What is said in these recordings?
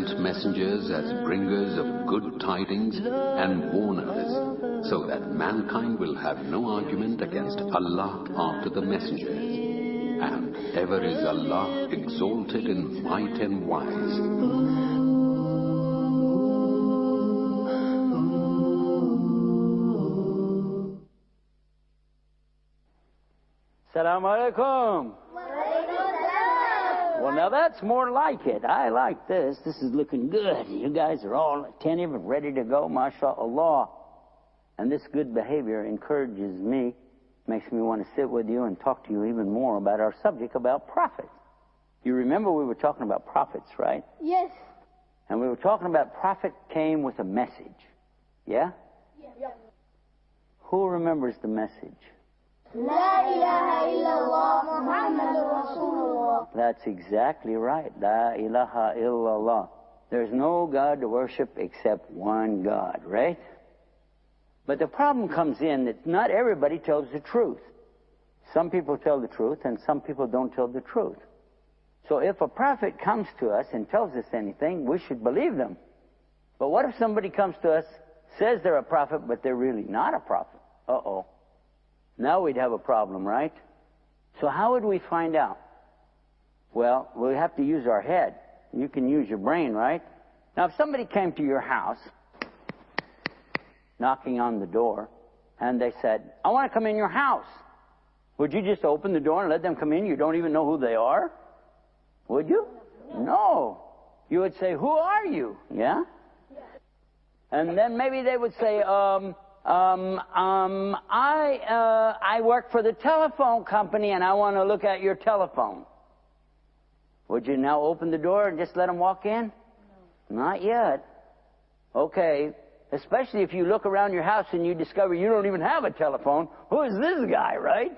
sent messengers as bringers of good tidings and warners, so that mankind will have no argument against Allah after the messengers. And ever is Allah exalted in might and wise. Assalamu alaikum. Well, now that's more like it. I like this. This is looking good. You guys are all attentive and ready to go, mashallah. And this good behavior encourages me, makes me want to sit with you and talk to you even more about our subject about prophets. You remember we were talking about prophets, right? Yes. And we were talking about prophet came with a message. Yeah? Yeah. Who remembers the message? La ilaha illallah Muhammadur Rasulullah. That's exactly right. La ilaha illallah. There's no God to worship except one God, right? But the problem comes in that not everybody tells the truth. Some people tell the truth and some people don't tell the truth. So if a prophet comes to us and tells us anything, we should believe them. But what if somebody comes to us, says they're a prophet, but they're really not a prophet? Uh-oh. Now we'd have a problem, right? So how would we find out? Well, we have to use our head. You can use your brain, right? Now, if somebody came to your house, knocking on the door, and they said, I want to come in your house. Would you just open the door and let them come in? You don't even know who they are? Would you? No. You would say, who are you? Yeah? And then maybe they would say, I work for the telephone company and I want to look at your telephone. Would you now open the door and just let them walk in? No. Not yet. Okay. Especially if you look around your house and you discover you don't even have a telephone. Who is this guy, right?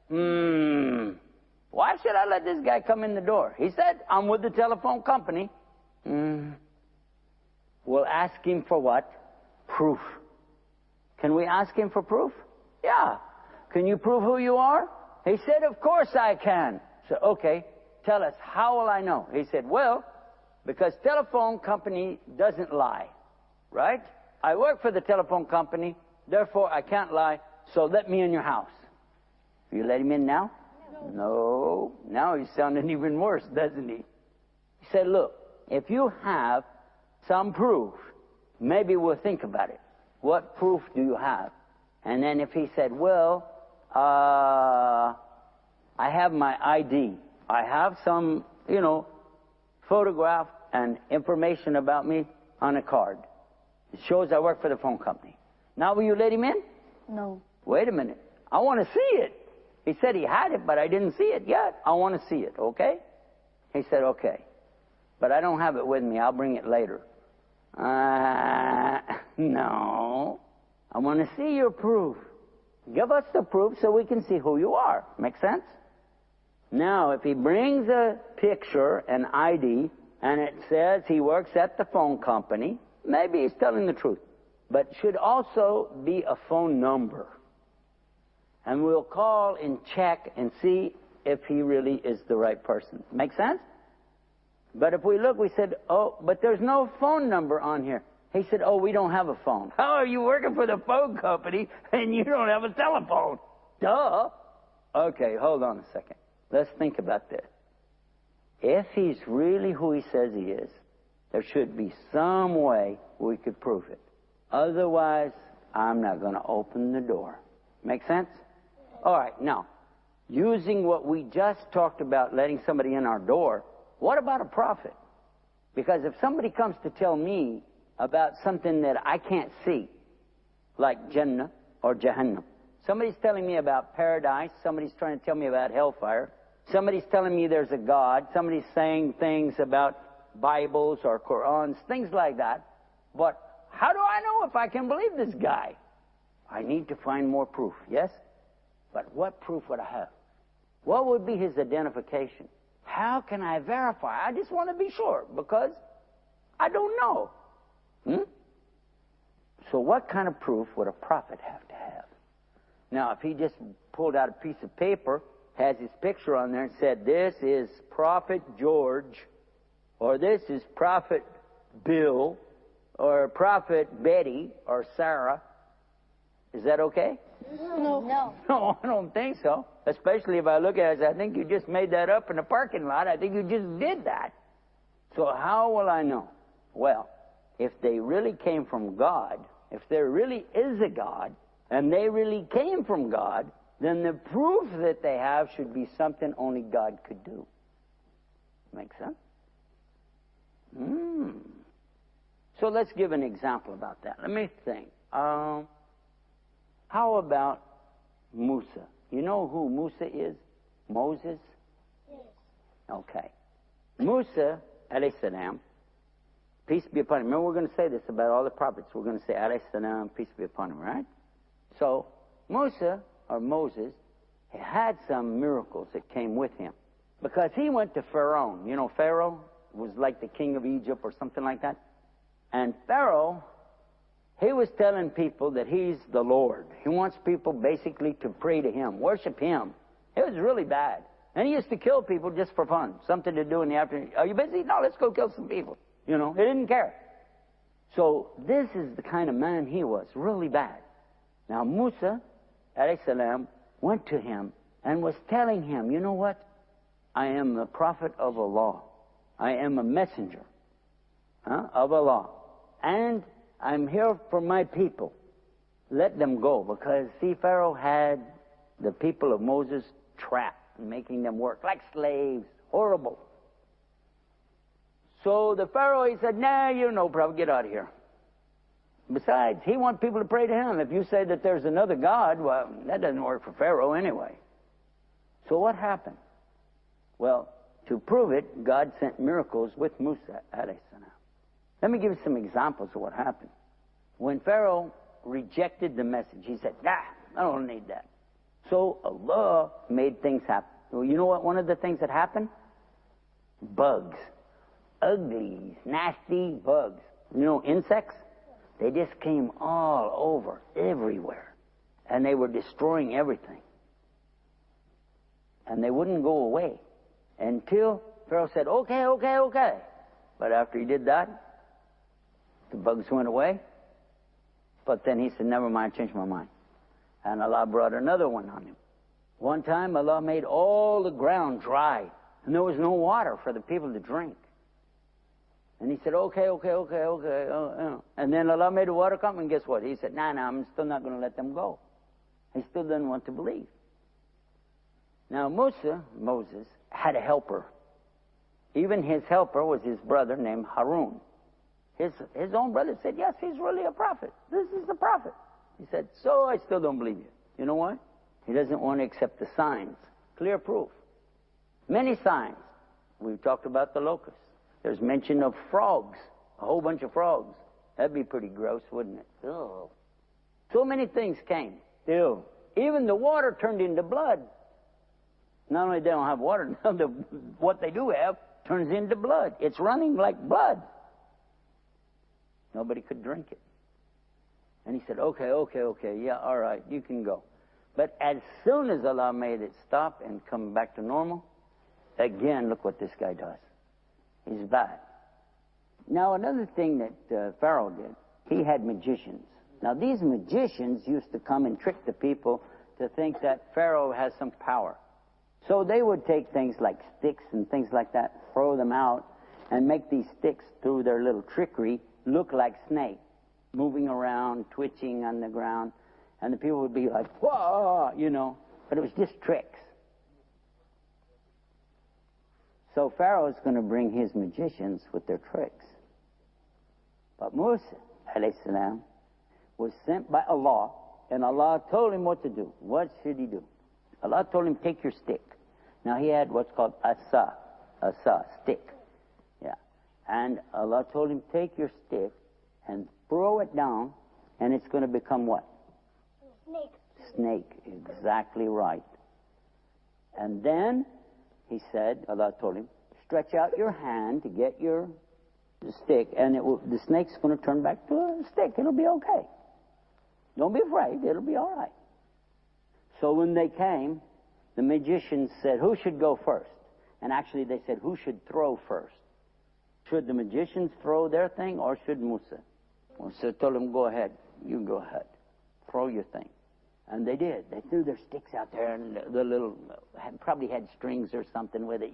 Why should I let this guy come in the door? He said, I'm with the telephone company. We'll ask him for what? Proof. Can we ask him for proof? Yeah. Can you prove who you are? He said, of course I can. So, okay, tell us, how will I know? He said, well, because telephone company doesn't lie, right? I work for the telephone company, therefore I can't lie, so let me in your house. You let him in now? No. Now he's sounding even worse, doesn't he? He said, look, if you have some proof, maybe we'll think about it. What proof do you have? And then if he said, well, I have my ID. I have some, photograph and information about me on a card. It shows I work for the phone company. Now will you let him in? No. Wait a minute. I want to see it. He said he had it, but I didn't see it yet. I want to see it, okay? He said, okay. But I don't have it with me. I'll bring it later. No. I want to see your proof. Give us the proof so we can see who you are. Make sense? Now, if he brings a picture, an ID, and it says he works at the phone company, maybe he's telling the truth. But it should also be a phone number. And we'll call and check and see if he really is the right person. Make sense? But if we look, we said, oh, but there's no phone number on here. He said, oh, we don't have a phone. How are you working for the phone company and you don't have a telephone? Duh. Okay, hold on a second. Let's think about this. If he's really who he says he is, there should be some way we could prove it. Otherwise, I'm not going to open the door. Make sense? All right, now, using what we just talked about, letting somebody in our door, what about a prophet? Because if somebody comes to tell me about something that I can't see, like Jannah or Jahannam, somebody's telling me about paradise, somebody's trying to tell me about hellfire, somebody's telling me there's a God, somebody's saying things about Bibles or Qurans, things like that. But how do I know if I can believe this guy? I need to find more proof, yes? But what proof would I have? What would be his identification? How can I verify? I just want to be sure because I don't know. So what kind of proof would a prophet have to have? Now, if he just pulled out a piece of paper, has his picture on there and said, this is Prophet George, or this is Prophet Bill or Prophet Betty or Sarah. Is that okay? No. No. No, I don't think so. Especially if I look at it, I think you just made that up in the parking lot. I think you just did that. So how will I know? Well, if they really came from God, if there really is a God, and they really came from God, then the proof that they have should be something only God could do. Make sense? So let's give an example about that. Let me think. How about Musa? You know who Musa is? Moses? Yes. Okay. Musa, alayhi salam, peace be upon him. Remember, we're going to say this about all the prophets. We're going to say, alayhi salam, peace be upon him, right? So, Musa, or Moses, had some miracles that came with him. Because he went to Pharaoh. You know, Pharaoh was like the king of Egypt or something like that. And Pharaoh, he was telling people that he's the Lord. He wants people basically to pray to him, worship him. It was really bad. And he used to kill people just for fun. Something to do in the afternoon. Are you busy? No, let's go kill some people. You know, he didn't care. So this is the kind of man he was, really bad. Now Musa, alayhi salam, went to him and was telling him, you know what? I am the prophet of Allah. I am a messenger of Allah. And I'm here for my people. Let them go. Because, see, Pharaoh had the people of Moses trapped, making them work like slaves. Horrible. So the Pharaoh, he said, nah, you're no problem. Get out of here. Besides, he wants people to pray to him. If you say that there's another God, well, that doesn't work for Pharaoh anyway. So what happened? Well, to prove it, God sent miracles with Musa, alayhi salam. Let me give you some examples of what happened. When Pharaoh rejected the message, he said, nah, I don't need that. So Allah made things happen. Well, you know what? One of the things that happened? Bugs. Ugly, nasty bugs. You know, insects? They just came all over, everywhere. And they were destroying everything. And they wouldn't go away until Pharaoh said, okay, okay, okay. But after he did that, the bugs went away. But then he said, never mind, change my mind. And Allah brought another one on him. One time, Allah made all the ground dry. And there was no water for the people to drink. And he said, okay, okay, okay, okay. And then Allah made the water come, and guess what? He said, nah, I'm still not going to let them go. He still didn't want to believe. Now, Moses, had a helper. Even his helper was his brother named Harun. His own brother said, yes, he's really a prophet. This is the prophet. He said, so I still don't believe you. You know why? He doesn't want to accept the signs. Clear proof. Many signs. We've talked about the locusts. There's mention of frogs. A whole bunch of frogs. That'd be pretty gross, wouldn't it? Ugh. So many things came. Still. Even the water turned into blood. Not only they don't have water, now what they do have turns into blood. It's running like blood. Nobody could drink it. And he said, okay, okay, okay, yeah, all right, you can go. But as soon as Allah made it stop and come back to normal, again, look what this guy does. He's bad. Now, another thing that Pharaoh did, he had magicians. Now, these magicians used to come and trick the people to think that Pharaoh has some power. So they would take things like sticks and things like that, throw them out, and make these sticks, through their little trickery, look like snakes, moving around, twitching on the ground. And the people would be like, whoa, you know, but it was just tricks. So Pharaoh's going to bring his magicians with their tricks. But Musa, alayhi salam, was sent by Allah, and Allah told him what to do. What should he do? Allah told him, take your stick. Now he had what's called asa, stick. Yeah. And Allah told him, take your stick and throw it down, and it's going to become what? Snake. Exactly right. And then he said, Allah told him, stretch out your hand to get your stick, and the snake's going to turn back to a stick. It'll be okay. Don't be afraid. It'll be all right. So when they came, the magicians said, who should go first? And actually they said, who should throw first? Should the magicians throw their thing or should Musa? Musa told them, go ahead. You go ahead. Throw your thing. And they did. They threw their sticks out there, and the little, probably had strings or something with it,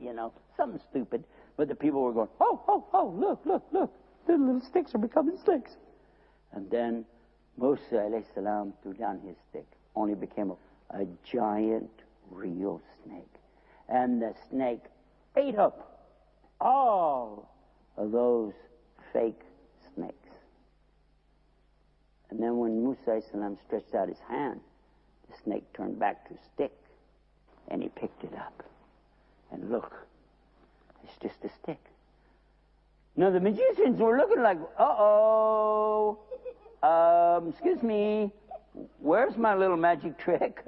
something stupid. But the people were going, oh, look. The little sticks are becoming sticks. And then Musa alayhi salam threw down his stick. Only became a giant real snake. And the snake ate up all of those fake snakes. And then when Musa alayhi salam stretched out his hand, the snake turned back to a stick, and he picked it up. And look, it's just a stick. Now the magicians were looking like, uh-oh, excuse me, where's my little magic trick?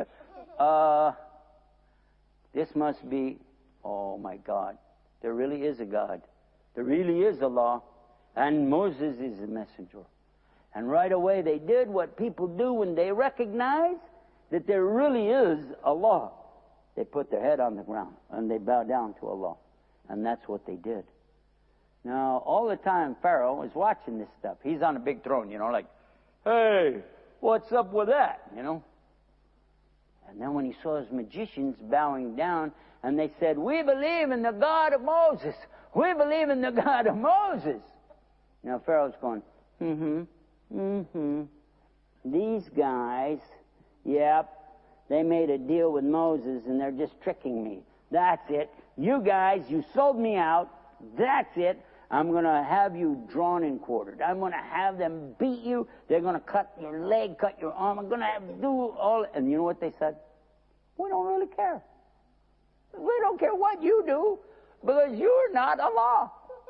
This must be, oh my God, there really is a God. There really is Allah, and Moses is the messenger. And right away they did what people do when they recognize that there really is Allah. They put their head on the ground and they bow down to Allah. And that's what they did. Now, all the time Pharaoh is watching this stuff. He's on a big throne, like, hey, what's up with that, And then when he saw his magicians bowing down, and they said, we believe in the God of Moses. We believe in the God of Moses. Now, Pharaoh's going, These guys, yep, they made a deal with Moses, and they're just tricking me. That's it. You guys, you sold me out. That's it. I'm going to have you drawn and quartered. I'm going to have them beat you. They're going to cut your leg, cut your arm. I'm going to have to do all... And you know what they said? We don't really care. We don't care what you do, because you're not Allah.